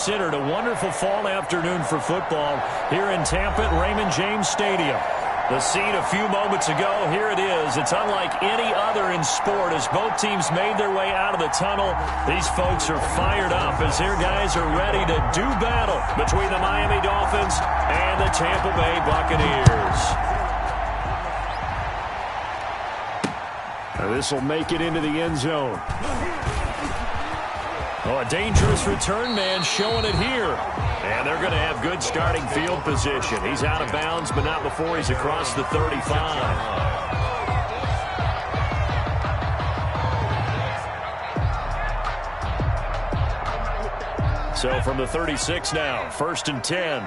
Considered a wonderful fall afternoon for football here in Tampa at Raymond James Stadium. The scene a few moments ago, here it is. It's unlike any other in sport as both teams made their way out of the tunnel. These folks are fired up as their guys are ready to do battle between the Miami Dolphins and the Tampa Bay Buccaneers. This will make it into the end zone. Oh, a dangerous return man showing it here. And they're going to have good starting field position. He's out of bounds, but not before he's across the 35. So from the 36 now, 1st and 10.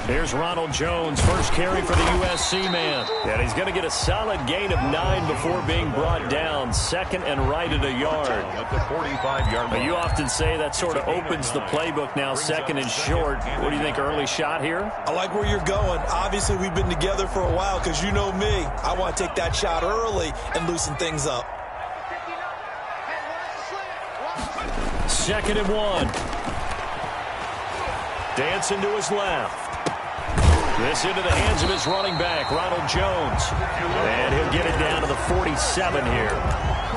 Here's Ronald Jones, first carry for the USC man. And he's going to get a solid gain of 9 before being brought down. 2nd and right at a yard. At the 45-yard line. You often say that sort of opens the playbook now, 2nd and short. What do you think, early shot here? I like where you're going. Obviously, we've been together for a while because you know me. I want to take that shot early and loosen things up. 2nd and 1. Dancing to his left. This into the hands of his running back, Ronald Jones. And he'll get it down to the 47 here.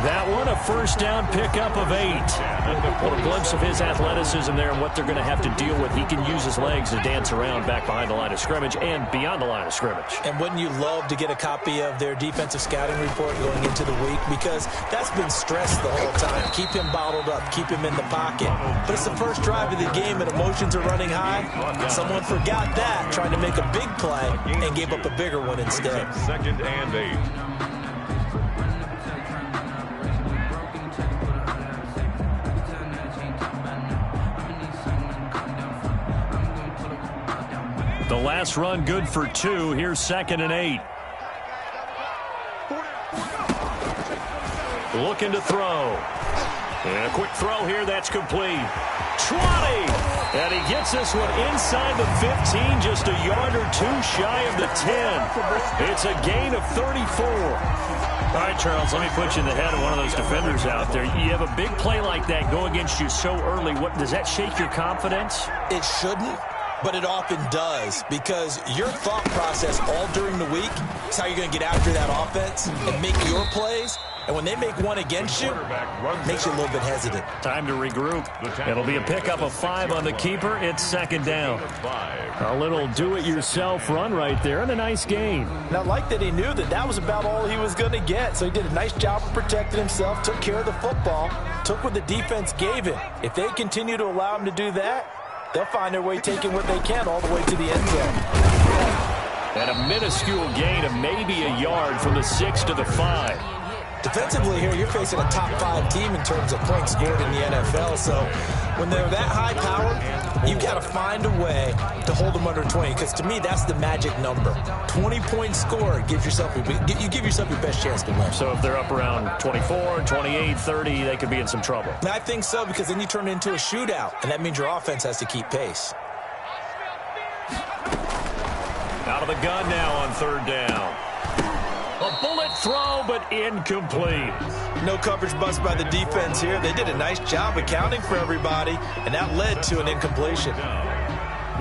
That one, a first down pickup of 8. Well, a glimpse of his athleticism there and what they're going to have to deal with. He can use his legs to dance around back behind the line of scrimmage and beyond the line of scrimmage. And wouldn't you love to get a copy of their defensive scouting report going into the week? Because that's been stressed the whole time. Keep him bottled up. Keep him in the pocket. But it's the first drive of the game and emotions are running high. Someone forgot that, trying to make a big play and gave up a bigger one instead. 2nd and 8. The last run good for 2. Here's 2nd and 8. Looking to throw. And a quick throw here, that's complete. 20! And he gets this one inside the 15, just a yard or 2 shy of the 10. It's a gain of 34. All right, Charles, let me put you in the head of one of those defenders out there. You have a big play like that go against you so early. What does that shake your confidence? It shouldn't, but it often does, because your thought process all during the week is how you're going to get after that offense and make your plays. And when they make one against you, it makes you a little bit hesitant. Time to regroup. It'll be a pickup of 5 on the keeper. It's 2nd down. A little do-it-yourself run right there and a nice gain. And I like that he knew that that was about all he was going to get. So he did a nice job of protecting himself, took care of the football, took what the defense gave him. If they continue to allow him to do that, they'll find their way taking what they can all the way to the end zone. And a minuscule gain of maybe a yard from the 6 to the 5. Defensively here, you're facing a top 5 team in terms of points scored in the NFL. So when they're that high powered, you've got to find a way to hold them under 20. Because to me, that's the magic number. 20-point score gives yourself you give yourself your best chance to win. So if they're up around 24, 28, 30, they could be in some trouble. And I think so, because then you turn it into a shootout, and that means your offense has to keep pace. Out of the gun now on 3rd down. A bullet throw, but incomplete. No coverage bust by the defense here. They did a nice job accounting for everybody, and that led to an incompletion.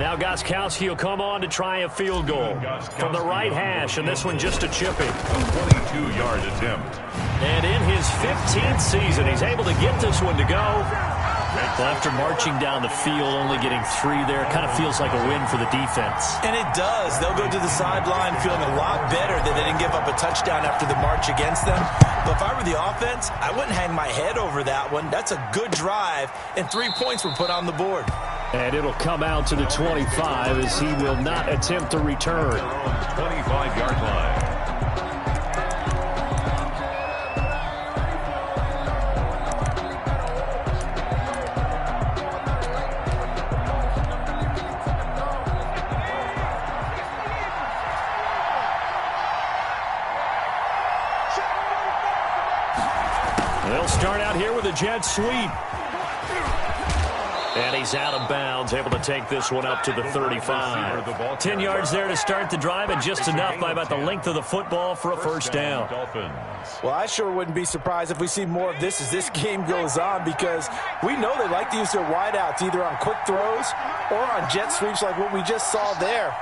Now Gostkowski will come on to try a field goal from the right hash, and this one just a chipping. A 22-yard attempt. And in his 15th season, he's able to get this one to go. Well, after marching down the field, only getting 3 there, it kind of feels like a win for the defense. And it does. They'll go to the sideline feeling a lot better that they didn't give up a touchdown after the march against them. But if I were the offense, I wouldn't hang my head over that one. That's a good drive, and 3 points were put on the board. And it'll come out to the 25 as he will not attempt to return. 25-yard line. They'll start out here with a jet sweep. And he's out of bounds, able to take this one up to the 35. 10 yards there to start the drive, and just enough by about the length of the football for a first down. Well, I sure wouldn't be surprised if we see more of this as this game goes on, because we know they like to use their wideouts either on quick throws or on jet sweeps like what we just saw there.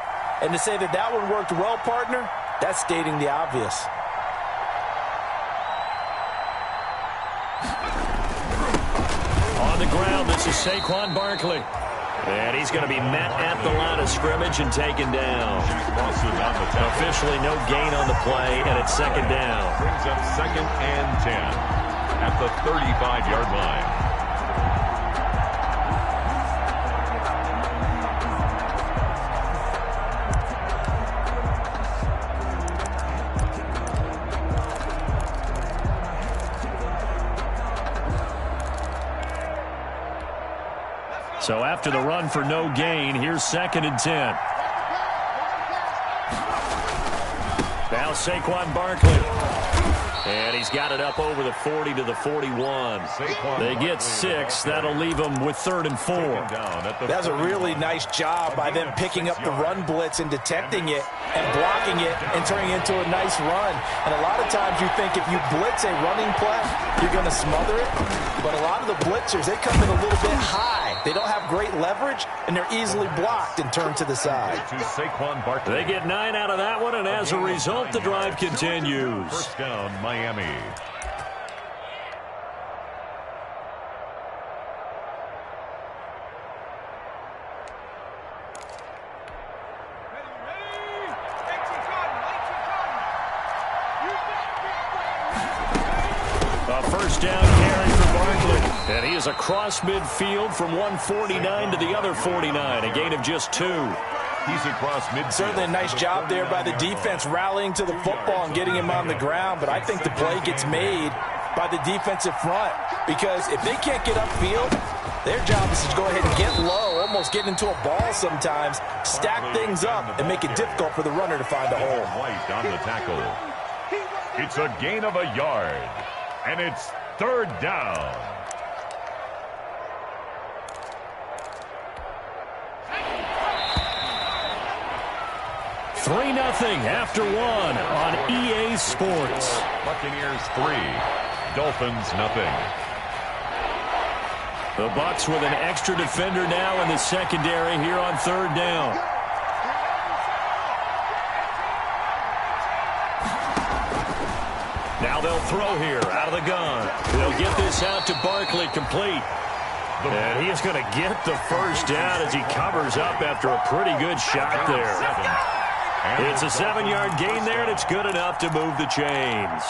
And to say that that one worked well, partner, that's stating the obvious. On the ground, this is Saquon Barkley. And he's going to be met at the line of scrimmage and taken down. Officially no gain on the play, and it's second down. Brings up 2nd and 10 at the 35-yard line. So after the run for no gain, here's 2nd and 10. Now Saquon Barkley. And he's got it up over the 40 to the 41. They get 6. That'll leave them with 3rd and 4. That's a really nice job by them picking up the run blitz and detecting it and blocking it and turning it into a nice run. And a lot of times you think if you blitz a running play, you're going to smother it. But a lot of the blitzers, they come in a little bit high. They don't have great leverage, and they're easily blocked and turned to the side. They get 9 out of that one, and as a result, the drive continues. First down, Miami. A first down carry for Barkley. And he is across midfield from 149 to the other 49. A gain of just 2. He's across midfield. Certainly a nice job there by the defense rallying to the football and getting him on the ground. But I think the play gets made by the defensive front, because if they can't get upfield, their job is to go ahead and get low, almost get into a ball sometimes, stack things up, and make it difficult for the runner to find a hole. White on the tackle. It's a gain of a yard, and it's 3rd down. Three 0 after 1 on EA Sports. Buccaneers 3, Dolphins 0. The Bucs with an extra defender now in the secondary here on 3rd down. Now they'll throw here out of the gun. They'll get this out to Barkley, complete. And he is going to get the first down as he covers up after a pretty good shot there. It's a 7-yard gain there, and it's good enough to move the chains.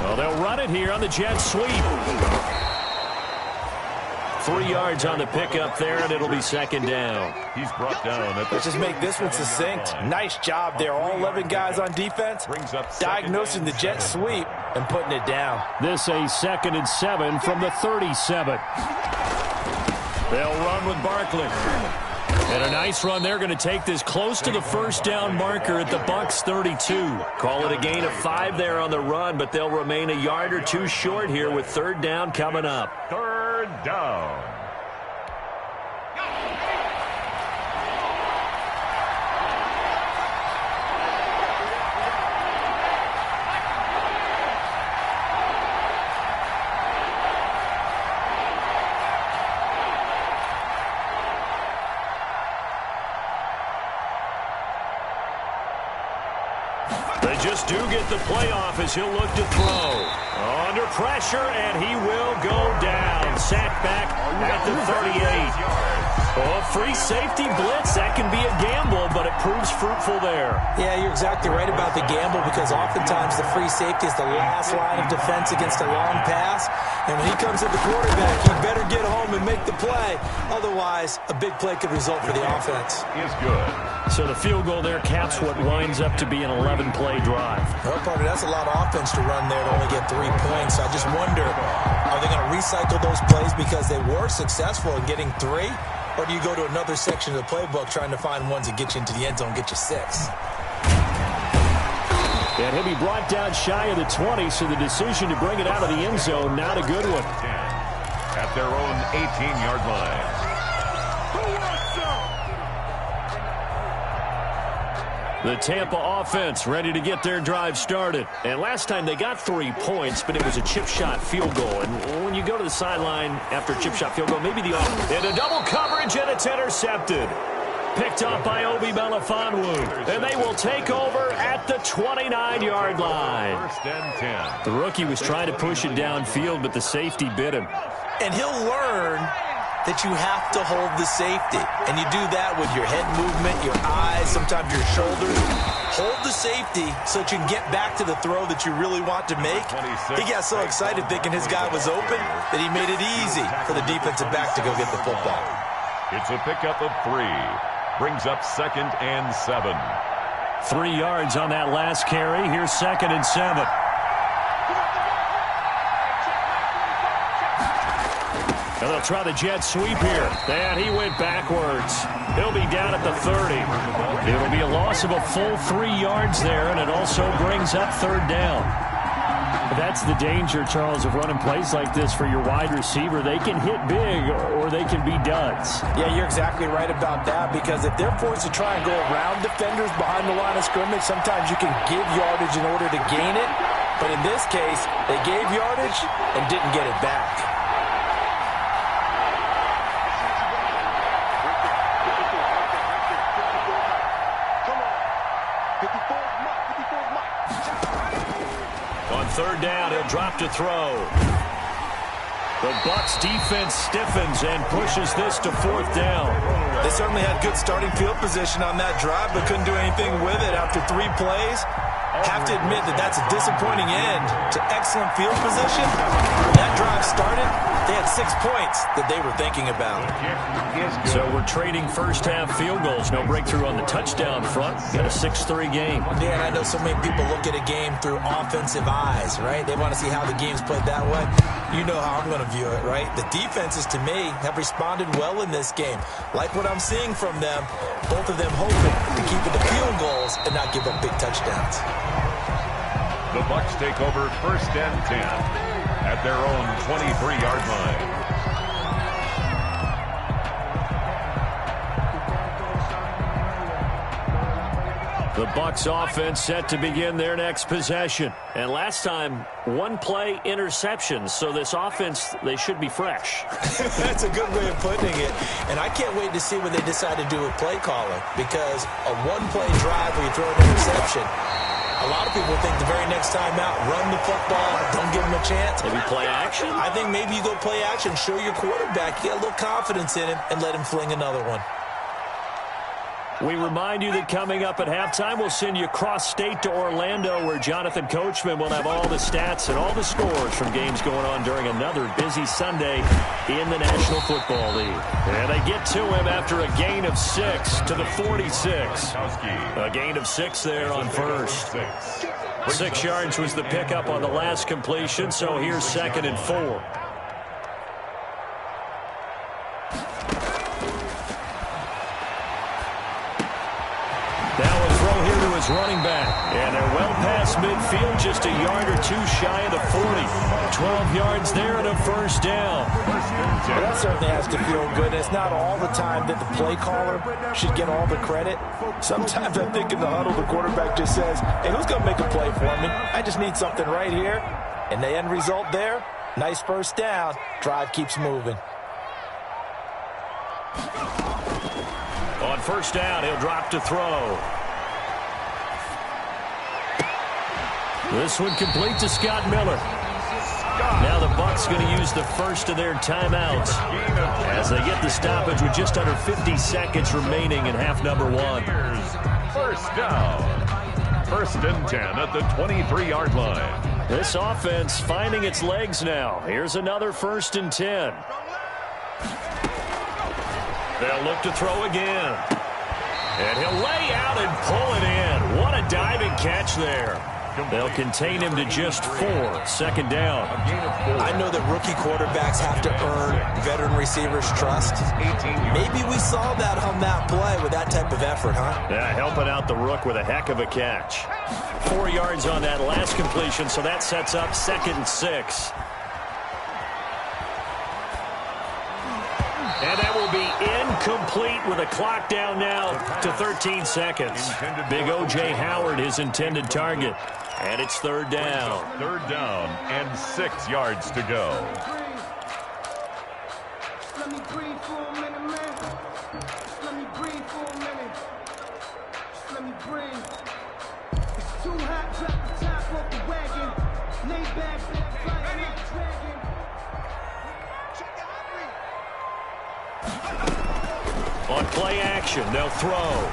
Well, they'll run it here on the jet sweep. 3 yards on the pickup there, and it'll be 2nd down. He's brought down. Let's just make this one succinct. Nice job there. All 11 guys on defense diagnosing the jet sweep and putting it down. This a 2nd and 7 from the 37. They'll run with Barkley. And a nice run. They're going to take this close to the first down marker at the Bucs 32. Call it a gain of 5 there on the run, but they'll remain a yard or 2 short here with 3rd down coming up. 3rd down. They just do get the playoff as he'll look to throw. Under pressure, and he will go down. Sacked back at the 38. Oh, free safety blitz. That can be a gamble, but it proves fruitful there. Yeah, you're exactly right about the gamble, because oftentimes the free safety is the last line of defense against a long pass. And when he comes at the quarterback, he better get home and make the play. Otherwise, a big play could result for the offense. Is good. So the field goal there caps what winds up to be an 11-play drive. Well, partner, that's a lot of offense to run there to only get 3 points. I just wonder, are they going to recycle those plays because they were successful in getting 3? Or do you go to another section of the playbook trying to find ones that get you into the end zone, get you 6? And he'll be brought down shy of the 20, so the decision to bring it out of the end zone, not a good one. At their own 18-yard line. The Tampa offense ready to get their drive started. And last time they got 3 points, but it was a chip shot field goal. And when you go to the sideline after a chip shot field goal, maybe the offense. And a double coverage, and it's intercepted. Picked up by Obi Melifonwu. And they will take over at the 29-yard line. First and 10. The rookie was trying to push it downfield, but the safety bit him. And he'll learn that you have to hold the safety. And you do that with your head movement, your eyes, sometimes your shoulders. Hold the safety so that you can get back to the throw that you really want to make. He got so excited thinking his guy was open that he made it easy for the defensive back to go get the football. It's a pickup of 3. Brings up 2nd and 7. 3 yards on that last carry. Here's 2nd and 7. And they'll try the jet sweep here. And he went backwards. He'll be down at the 30. It'll be a loss of a full 3 yards there, and it also brings up 3rd down. That's the danger, Charles, of running plays like this for your wide receiver. They can hit big or they can be duds. Yeah, you're exactly right about that, because if they're forced to try and go around defenders behind the line of scrimmage, sometimes you can give yardage in order to gain it. But in this case, they gave yardage and didn't get it back. On 3rd down, he'll drop to throw. The Bucs defense stiffens and pushes this to 4th down. They certainly had good starting field position on that drive, but couldn't do anything with it after 3 plays. Have to admit that that's a disappointing end to excellent field position. When that drive started, they had 6 points that they were thinking about. So we're trading first-half field goals. No breakthrough on the touchdown front. Got a 6-3 game. Yeah, and I know so many people look at a game through offensive eyes, right? They want to see how the game's played that way. You know how I'm going to view it, right? The defenses, to me, have responded well in this game. Like what I'm seeing from them, both of them hoping to keep it to field goals and not give up big touchdowns. The Bucs take over 1st and 10 at their own 23-yard line. The Bucs offense set to begin their next possession. And last time, 1-play interceptions. So this offense, they should be fresh. That's a good way of putting it. And I can't wait to see what they decide to do with play calling, because a 1-play drive where you throw an interception, a lot of people think the very next time out, run the football, don't give them a chance. Maybe play action? I think maybe you go play action, show your quarterback, you get a little confidence in him, and let him fling another one. We remind you that coming up at halftime, we'll send you cross-state to Orlando, where Jonathan Coachman will have all the stats and all the scores from games going on during another busy Sunday in the National Football League. And they get to him after a gain of 6 to the 46. A gain of 6 there on first. 6 yards was the pickup on the last completion, so here's 2nd and 4. Running back, and they're well past midfield, just a yard or 2 shy of the 40. 12 yards there and a 1st down. Well, that certainly has to feel good. It's not all the time that the play caller should get all the credit. Sometimes I think in the huddle, the quarterback just says, hey, who's going to make a play for me? I just need something right here. And the end result there, nice 1st down. Drive keeps moving. On 1st down, he'll drop to throw. This one complete to Scott Miller. Now the Bucs going to use the first of their timeouts as they get the stoppage with just under 50 seconds remaining in half number 1. 1st down. 1st and 10 at the 23-yard line. This offense finding its legs now. Here's another 1st and 10. They'll look to throw again. And he'll lay out and pull it in. What a diving catch there. They'll contain him to just 4. Second down. I know that rookie quarterbacks have to earn veteran receivers' trust. Maybe we saw that on that play with that type of effort, huh? Yeah, helping out the rook with a heck of a catch. 4 yards on that last completion, so that sets up 2nd and 6. And that will be incomplete with a clock down now to 13 seconds. Big O.J. Howard, his intended target. And it's 3rd down. 3rd down and 6 yards to go. Let me breathe for a minute, man. Let me breathe for a minute. Let me breathe. It's too hot, drop the top off the wagon. Lay back, fly like a dragon. On play action, they'll throw.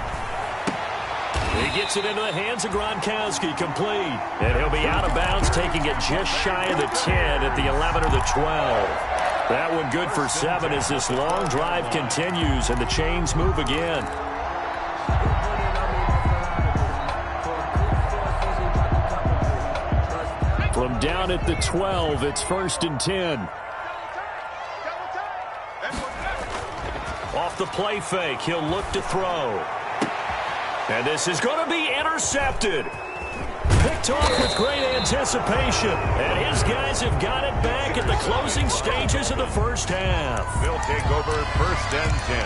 He gets it into the hands of Gronkowski, complete. And he'll be out of bounds, taking it just shy of the 10 at the 11 or the 12. That one good for 7 as this long drive continues and the chains move again. From down at the 12, it's 1st and 10. Off the play fake, he'll look to throw. And this is going to be intercepted. Picked off with great anticipation. And his guys have got it back at the closing stages of the first half. They'll take over 1st and 10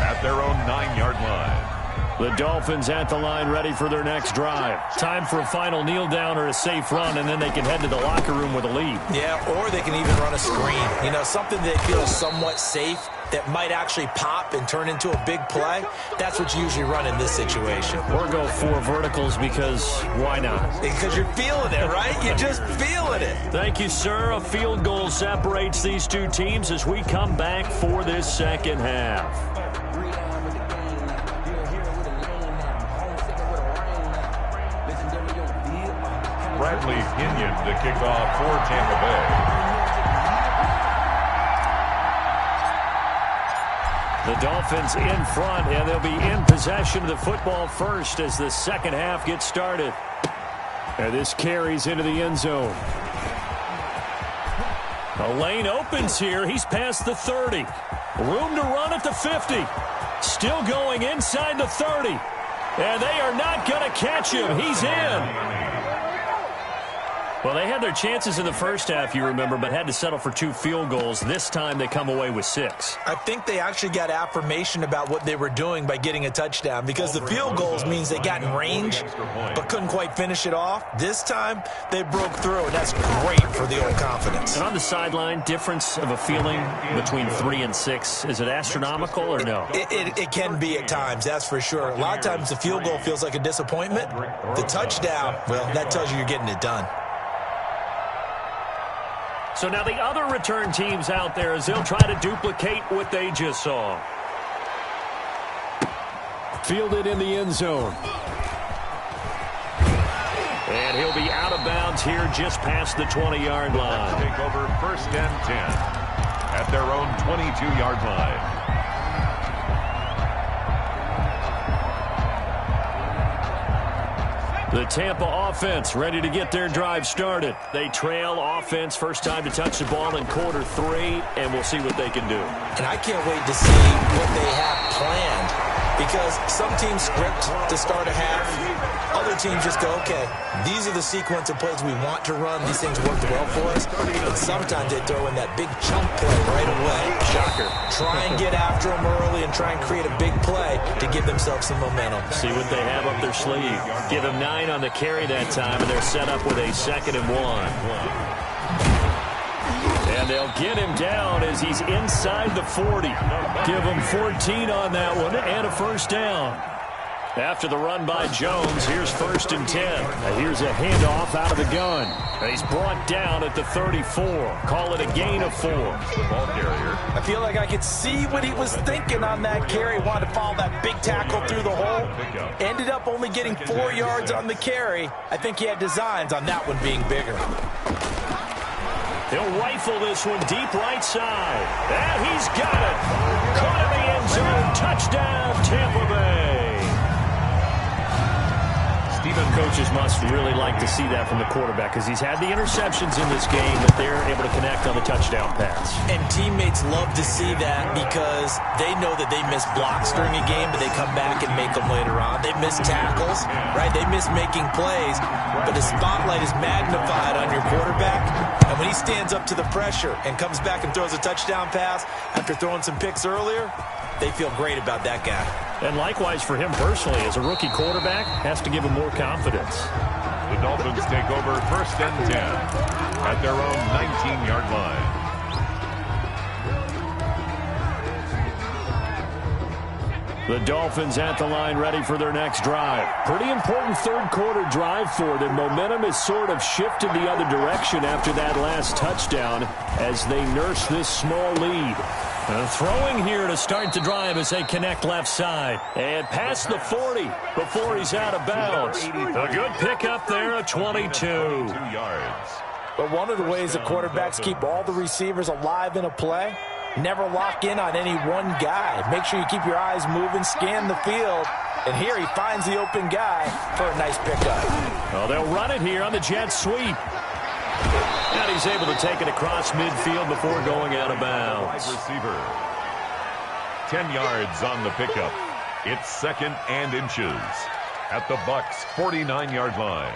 at their own 9-yard line. The Dolphins at the line ready for their next drive. Time for a final kneel down or a safe run, and then they can head to the locker room with a lead. Yeah, or they can even run a screen. You know, something that feels somewhat safe that might actually pop and turn into a big play. That's what you usually run in this situation. Or go 4 verticals because why not? Because you're feeling it, right? You're just feeling it. Thank you, sir. A field goal separates these two teams as we come back for this second half. Bradley Pinion to kick off for Tampa Bay. The Dolphins in front, and they'll be in possession of the football first as the second half gets started. And this carries into the end zone. A lane opens here. He's past the 30. Room to run at the 50. Still going inside the 30. And they are not going to catch him. He's in. Well, they had their chances in the first half, you remember, but had to settle for 2 field goals. This time they come away with 6. I think they actually got affirmation about what they were doing by getting a touchdown, because the field goals means they got in range but couldn't quite finish it off. This time they broke through, and that's great for the old confidence. And on the sideline, difference of a feeling between 3 and 6, is it astronomical or no? It can be at times, that's for sure. A lot of times the field goal feels like a disappointment. The touchdown, well, that tells you you're getting it done. So now the other return teams out there as they'll try to duplicate what they just saw. Fielded in the end zone. And he'll be out of bounds here just past the 20-yard line. Take over 1st and 10 at their own 22-yard line. The Tampa offense ready to get their drive started. They trail offense, first time to touch the ball in quarter 3, and we'll see what they can do. And I can't wait to see what they have planned, because some teams script to start a half. Other teams just go, okay, these are the sequence of plays we want to run. These things worked well for us. And sometimes they throw in that big chunk play right away. Shocker. Try and get after them early and try and create a big play to give themselves some momentum. See what they have up their sleeve. Give them 9 on the carry that time, and they're set up with a 2nd and 1. And they'll get him down as he's inside the 40. Give him 14 on that one and a first down. After the run by Jones, here's 1st and 10. Here's a handoff out of the gun. He's brought down at the 34. Call it a gain of 4. Ball carrier. I feel like I could see what he was thinking on that carry. Wanted to follow that big tackle through the hole. Ended up only getting 4 yards on the carry. I think he had designs on that one being bigger. He'll rifle this one deep right side. And he's got it. Caught in the end zone. Touchdown, Tampa Bay. Dolphin coaches must really like to see that from the quarterback because he's had the interceptions in this game, but they're able to connect on the touchdown pass. And teammates love to see that because they know that they miss blocks during a game, but they come back and make them later on. They miss tackles, right? They miss making plays, but the spotlight is magnified on your quarterback. And when he stands up to the pressure and comes back and throws a touchdown pass after throwing some picks earlier, they feel great about that guy. And likewise for him personally, as a rookie quarterback, has to give him more confidence. The Dolphins take over 1st and 10 at their own 19-yard line. The Dolphins at the line ready for their next drive. Pretty important third quarter drive for them. Momentum has sort of shifted the other direction after that last touchdown as they nurse this small lead. Throwing here to start the drive as they connect left side. And past the 40 before he's out of bounds. A good pickup there at 22. 2 yards. But one of the ways that quarterbacks keep all the receivers alive in a play, never lock in on any one guy. Make sure you keep your eyes moving, scan the field. And here he finds the open guy for a nice pickup. Oh, they'll run it here on the jet sweep. And he's able to take it across midfield before going out of bounds. Wide receiver. 10 yards on the pickup. It's 2nd and inches at the Bucks' 49-yard line.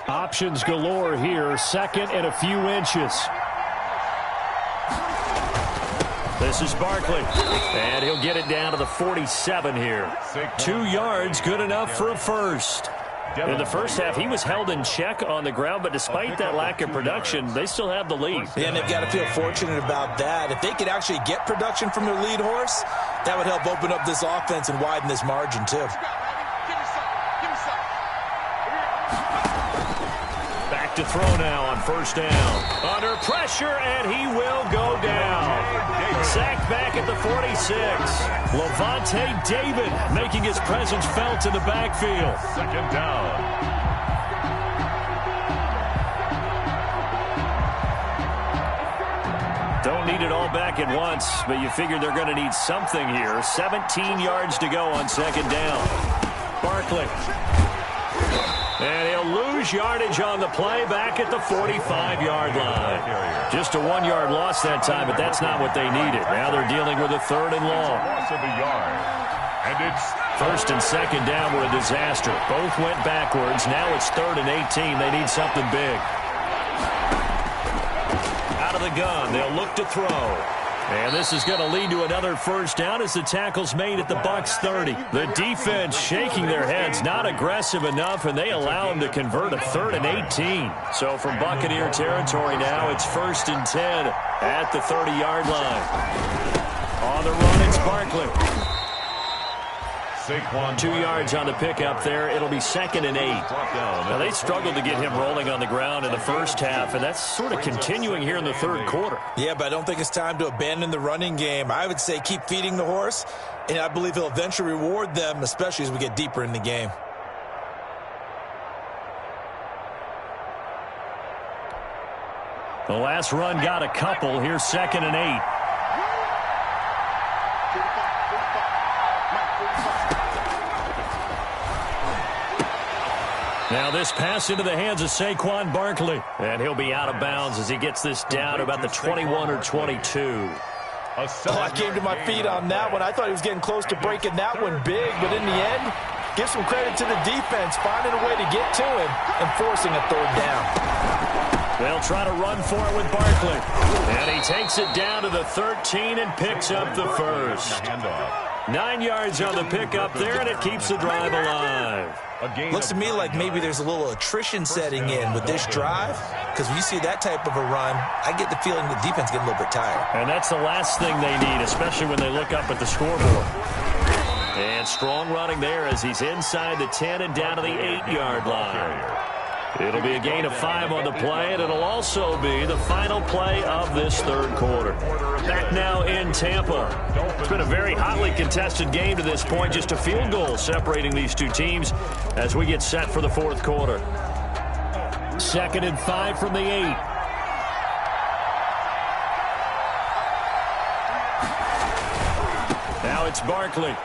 Options galore here. 2nd and a few inches. This is Barkley, and he'll get it down to the 47 here. 2 yards, good enough for a first. In the first half, he was held in check on the ground, but despite that lack of production, they still have the lead. Yeah, and they've got to feel fortunate about that. If they could actually get production from their lead horse, that would help open up this offense and widen this margin, too. Back to throw now on 1st down. Under pressure, and he will go down. Sacked back at the 46. Levante David making his presence felt in the backfield. 2nd down. Don't need it all back at once, but you figure they're going to need something here. 17 yards to go on 2nd down. Barkley. And he'll lose yardage on the play back at the 45-yard line. Just a 1-yard loss that time, but that's not what they needed. Now they're dealing with a 3rd and long. Loss of a yard. And it's 1st and 2nd down were a disaster. Both went backwards. Now it's 3rd and 18. They need something big. Out of the gun. They'll look to throw. And this is going to lead to another 1st down as the tackle's made at the Bucks 30. The defense shaking their heads, not aggressive enough, and they allow them to convert a 3rd and 18. So from Buccaneer territory now, it's 1st and 10 at the 30-yard line. On the run, it's Barkley. 2 yards on the pickup there. It'll be 2nd and 8. Now, they struggled to get him rolling on the ground in the first half, and that's sort of continuing here in the 3rd quarter. Yeah, but I don't think it's time to abandon the running game. I would say keep feeding the horse, and I believe he'll eventually reward them, especially as we get deeper in the game. The last run got a couple. Here's 2nd and 8. Now this pass into the hands of Saquon Barkley. And he'll be out of bounds as he gets this down to about the 21 or 22. I came to my feet on that one. I thought he was getting close to breaking that one big, but in the end, give some credit to the defense, finding a way to get to him and forcing a 3rd down. They'll try to run for it with Barkley. And he takes it down to the 13 and picks up the 1st. 9 yards on the pickup there, and it keeps the drive alive. Looks to me like maybe there's a little attrition setting in with this drive, because when you see that type of a run, I get the feeling the defense getting a little bit tired. And that's the last thing they need, especially when they look up at the scoreboard. And strong running there as he's inside the 10 and down to the 8-yard line. It'll be a gain of 5 on the play, and it'll also be the final play of this 3rd quarter. Back now in Tampa. It's been a very hotly contested game to this point. Just a field goal separating these two teams as we get set for the 4th quarter. 2nd and 5 from the 8. Now it's Barkley.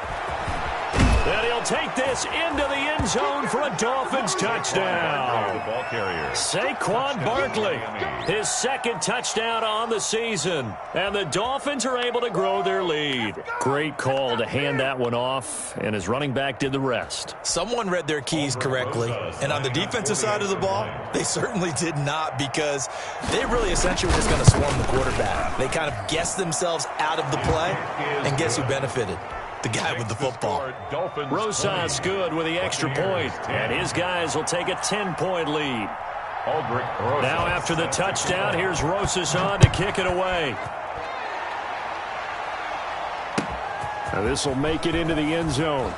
And he'll take this into the end zone for a Dolphins touchdown. The ball carrier. Saquon Barkley, his second touchdown on the season. And the Dolphins are able to grow their lead. Great call to hand that one off, and his running back did the rest. Someone read their keys correctly, and on the defensive side of the ball, they certainly did not, because they really essentially were just going to swarm the quarterback. They kind of guessed themselves out of the play, and guess who benefited? The guy with the football. Rosas good with the extra point, and his guys will take a 10-point lead. Now after the touchdown, here's Rosas on to kick it away. Now this will make it into the end zone.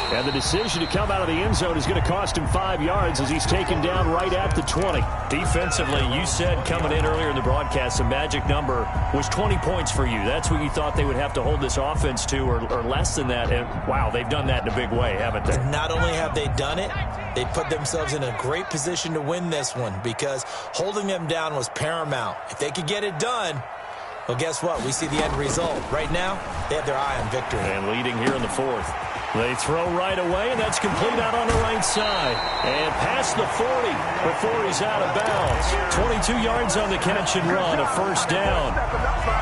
And the decision to come out of the end zone is going to cost him 5 yards as he's taken down right at the 20. Defensively, you said coming in earlier in the broadcast, the magic number was 20 points for you. That's what you thought they would have to hold this offense to, or less than that. And, wow, they've done that in a big way, haven't they? Not only have they done it, they put themselves in a great position to win this one, because holding them down was paramount. If they could get it done, well, guess what? We see the end result. Right now, they have their eye on victory. And leading here in the fourth. They throw right away, and that's complete out on the right side. And past the 40 before he's out of bounds. 22 yards on the catch and run, a first down.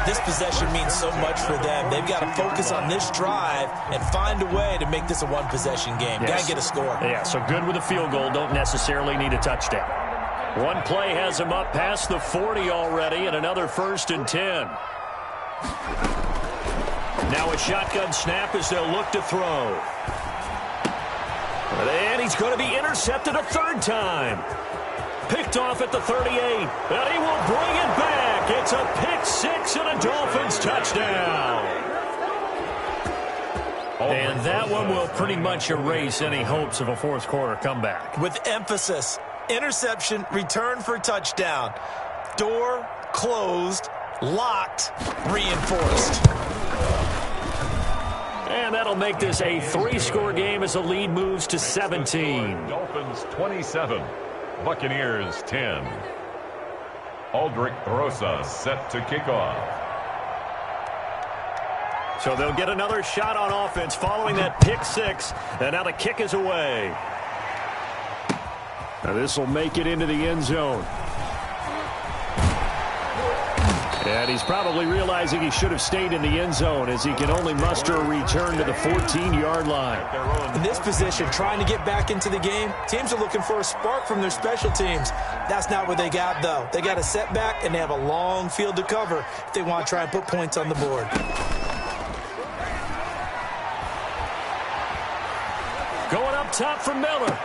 This possession means so much for them. They've got to focus on this drive and find a way to make this a one-possession game. Yes. Got to get a score. Yeah, so good with a field goal. Don't necessarily need a touchdown. One play has him up past the 40 already, and another 1st and 10. Now a shotgun snap as they'll look to throw. And he's going to be intercepted a 3rd time. Picked off at the 38. And he will bring it back. It's a pick 6 and a Dolphins touchdown. And that one will pretty much erase any hopes of a fourth quarter comeback. With emphasis, interception, return for touchdown. Door closed, locked, reinforced. And that'll make this a 3-score game as the lead moves to 17. Dolphins 27, Buccaneers 10. Aldrich Rosas set to kick off. So they'll get another shot on offense following that pick 6. And now the kick is away. Now this will make it into the end zone. And he's probably realizing he should have stayed in the end zone, as he can only muster a return to the 14-yard line. In this position, trying to get back into the game, teams are looking for a spark from their special teams. That's not what they got, though. They got a setback, and they have a long field to cover if they want to try and put points on the board. Going up top for Miller.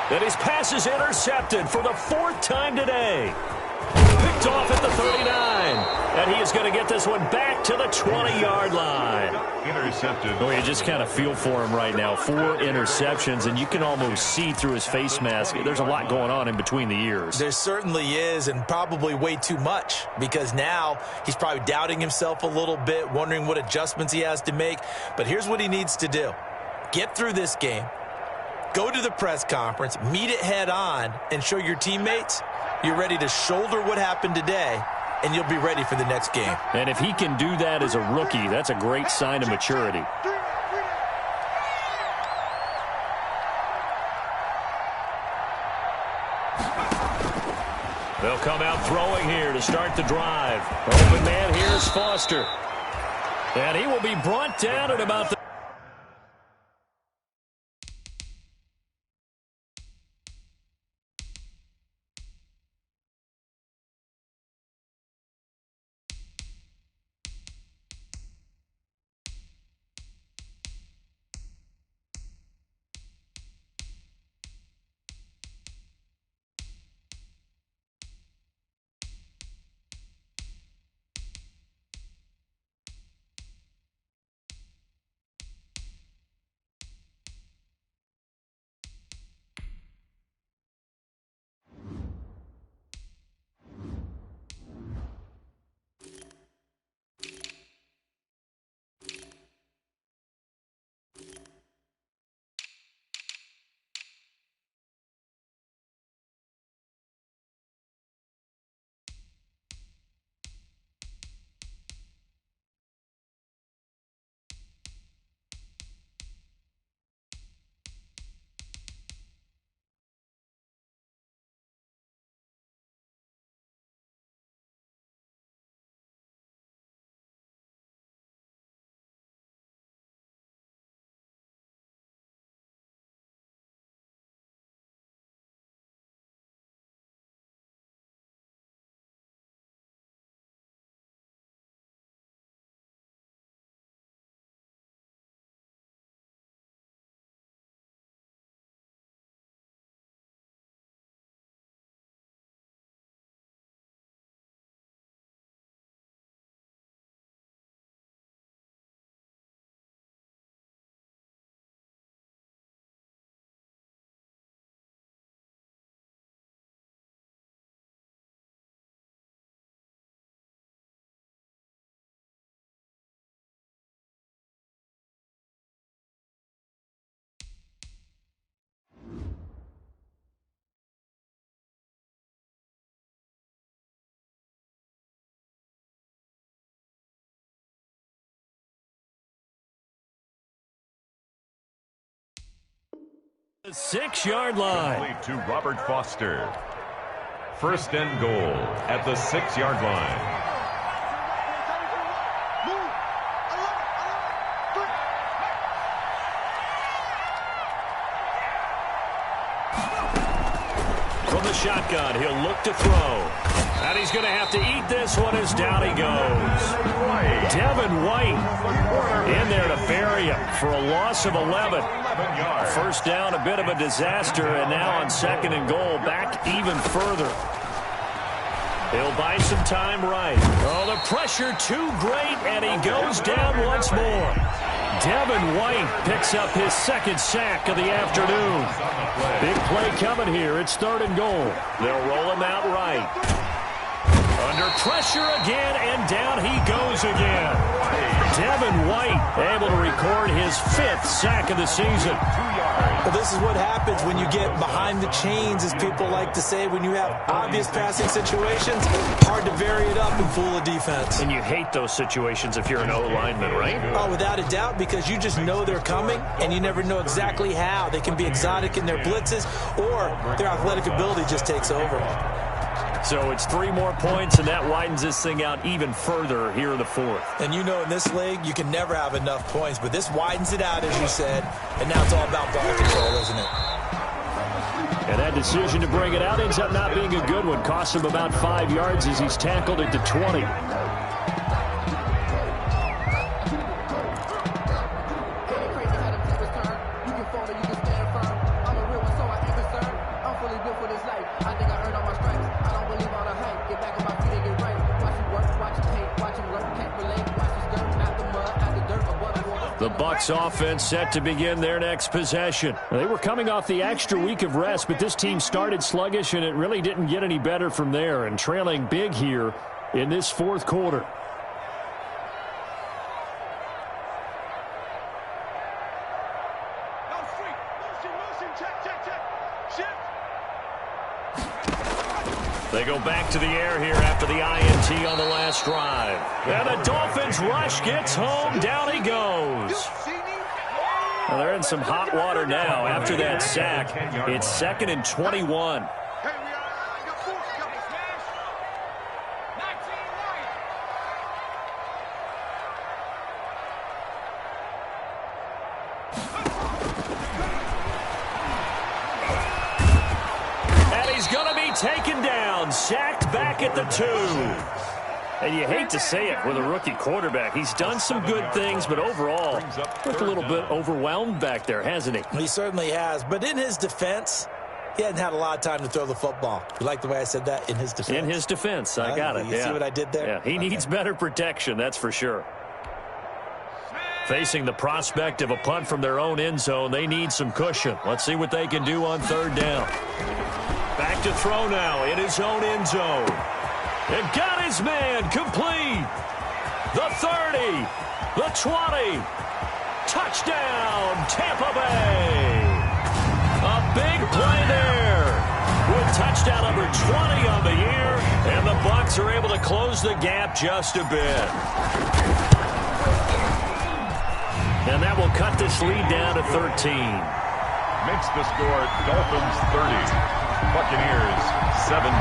And his pass is intercepted for the 4th time today. Picked off at the 39. And he is going to get this one back to the 20-yard line. Intercepted. Oh, you just kind of feel for him right now. 4 interceptions, and you can almost see through his face mask. There's a lot going on in between the ears. There certainly is, and probably way too much, because now he's probably doubting himself a little bit, wondering what adjustments he has to make. But here's what he needs to do. Get through this game. Go to the press conference, meet it head on, and show your teammates you're ready to shoulder what happened today, and you'll be ready for the next game. And if he can do that as a rookie, that's a great sign of maturity. They'll come out throwing here to start the drive. Open man here is Foster. And he will be brought down at about the The 6-yard line. Complete to Robert Foster. First and goal at the 6-yard line. From the shotgun, he'll look to throw. And he's going to have to eat this one as down he goes. Devin White in there to bury him for a loss of 11. First down, a bit of a disaster, and now on 2nd and goal, back even further. He'll buy some time right. Oh, the pressure too great, and he goes down once more. Devin White picks up his 2nd sack of the afternoon. Big play coming here. It's 3rd and goal. They'll roll him out right. Under pressure again, and down he goes again. Devin White able to record his 5th sack of the season. Well, this is what happens when you get behind the chains, as people like to say. When you have obvious passing situations, hard to vary it up and fool a defense. And you hate those situations if you're an O-lineman, right? Oh, without a doubt, because you just know they're coming, and you never know exactly how. They can be exotic in their blitzes, or their athletic ability just takes over. So it's 3 more points, and that widens this thing out even further here in the 4th. And you know in this league, you can never have enough points, but this widens it out, as you said, and now it's all about ball control, isn't it? And that decision to bring it out ends up not being a good one. Costs him about 5 yards as he's tackled it to 20. The Bucs offense set to begin their next possession. They were coming off the extra week of rest, but this team started sluggish, and it really didn't get any better from there, and trailing big here in this 4th quarter. They go back to the air here after the INT on the last drive. And the Dolphins rush gets home. Down he goes. Well, they're in some hot water now after that sack. It's 2nd and 21. Taken down, sacked back at the 2. And you hate to say it with a rookie quarterback. He's done some good things, but overall, looked a little bit overwhelmed back there, hasn't he? He certainly has. But in his defense, he hadn't had a lot of time to throw the football. You like the way I said that? In his defense. In his defense. I got it. You see what I did there? Yeah, he needs better protection, that's for sure. Facing the prospect of a punt from their own end zone, they need some cushion. Let's see what they can do on 3rd down. Back to throw now in his own end zone. And got his man complete. The 30, the 20. Touchdown, Tampa Bay. A big play there. With touchdown number 20 on the year. And the Bucs are able to close the gap just a bit. And that will cut this lead down to 13. Makes the score Dolphins 30. Buccaneers 17.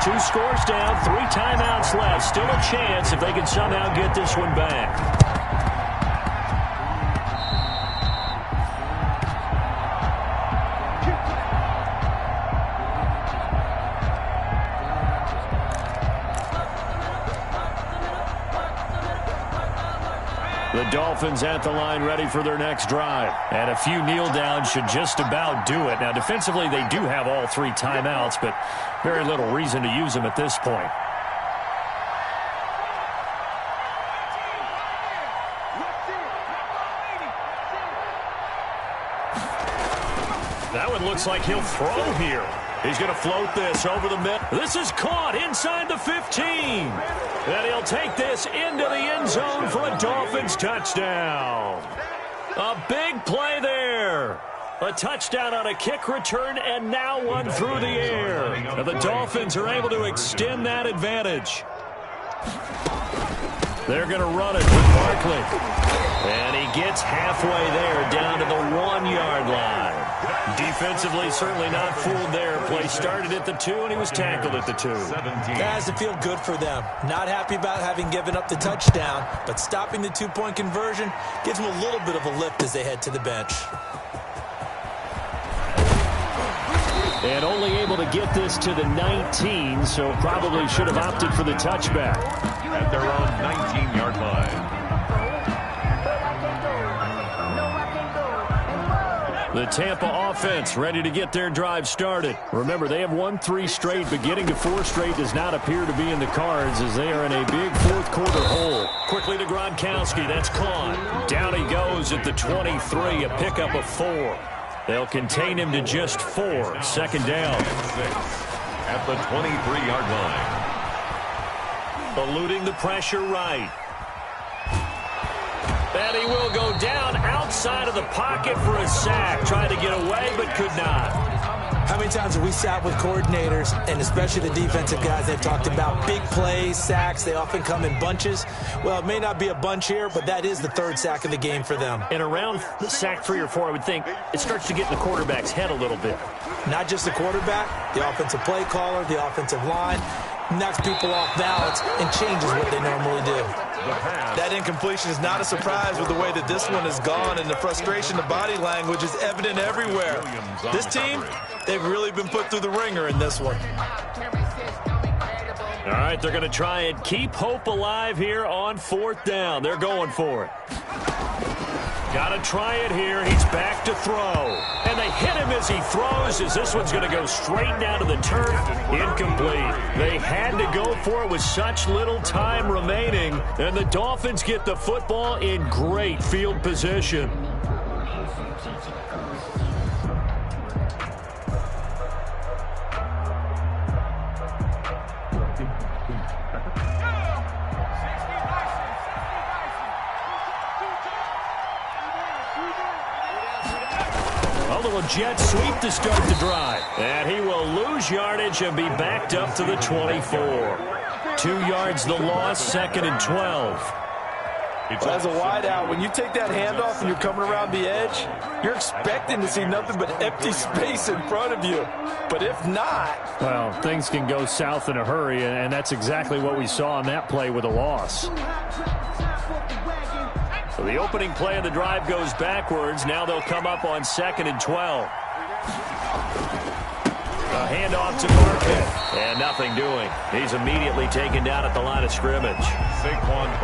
Two scores down, 3 timeouts left. Still a chance if they can somehow get this one back. The Dolphins at the line ready for their next drive. And a few kneel downs should just about do it. Now, defensively, they do have all 3 timeouts, but very little reason to use them at this point. That one looks like he'll throw here. He's going to float this over the middle. This is caught inside the 15. And he'll take this into the end zone for a Dolphins touchdown. A big play there. A touchdown on a kick return, and now one through the air. And the Dolphins are able to extend that advantage. They're going to run it with Barkley. And he gets halfway there, down to the 1-yard line. Defensively, certainly not fooled there. Play started at the 2, and he was tackled at the 2. That has to feel good for them. Not happy about having given up the touchdown, but stopping the 2-point conversion gives them a little bit of a lift as they head to the bench. And only able to get this to the 19, so probably should have opted for the touchback. At their own 19-yard line. The Tampa offense ready to get their drive started. Remember, they have won 3 straight, but getting to 4 straight does not appear to be in the cards as they are in a big fourth-quarter hole. Quickly to Gronkowski. That's caught. Down he goes at the 23, a pickup of 4. They'll contain him to just 4. Second down. At the 23-yard line. Eluding the pressure right. And he will go down outside of the pocket for a sack. Tried to get away, but could not. How many times have we sat with coordinators, and especially the defensive guys, they've talked about big plays, sacks. They often come in bunches. Well, it may not be a bunch here, but that is the 3rd sack of the game for them. And around sack 3 or 4, I would think it starts to get in the quarterback's head a little bit. Not just the quarterback, the offensive play caller, the offensive line, knocks people off balance and changes what they normally do. That incompletion is not a surprise with the way that this one has gone, and the frustration, the body language is evident everywhere. This team, they've really been put through the ringer in this one. All right, they're going to try and keep hope alive here on 4th down. They're going for it. Got to try it here. He's back to throw. And they hit him as he throws, as this one's going to go straight down to the turf. Incomplete. They had to go for it with such little time remaining. And the Dolphins get the football in great field position. A little jet sweep to start the drive. And he will lose yardage and be backed up to the 24. 2 yards the loss, 2nd and 12. Well, as a wideout, when you take that handoff and you're coming around the edge, you're expecting to see nothing but empty space in front of you. But if not... Well, things can go south in a hurry, and that's exactly what we saw on that play with a loss. So the opening play of the drive goes backwards. Now they'll come up on 2nd and 12. A handoff to Barkley. And nothing doing. He's immediately taken down at the line of scrimmage.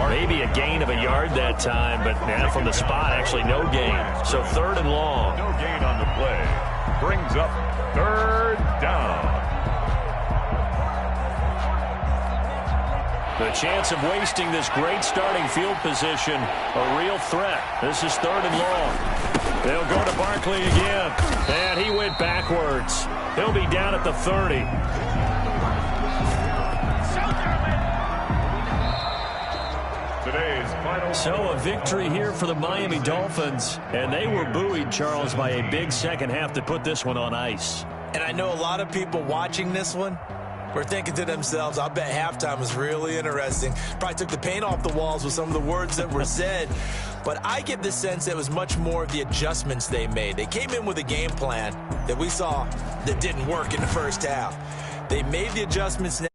Maybe a gain of a yard that time, but from the spot, actually no gain. So 3rd and long. No gain on the play. Brings up 3rd down. The chance of wasting this great starting field position, a real threat. This is 3rd and long. They'll go to Barkley again. And he went backwards. He'll be down at the 30. So a victory here for the Miami Dolphins. And they were buoyed, Charles, by a big second half to put this one on ice. And I know a lot of people watching this one were thinking to themselves, I bet halftime was really interesting. Probably took the paint off the walls with some of the words that were said. But I get the sense it was much more of the adjustments they made. They came in with a game plan that we saw that didn't work in the first half. They made the adjustments now.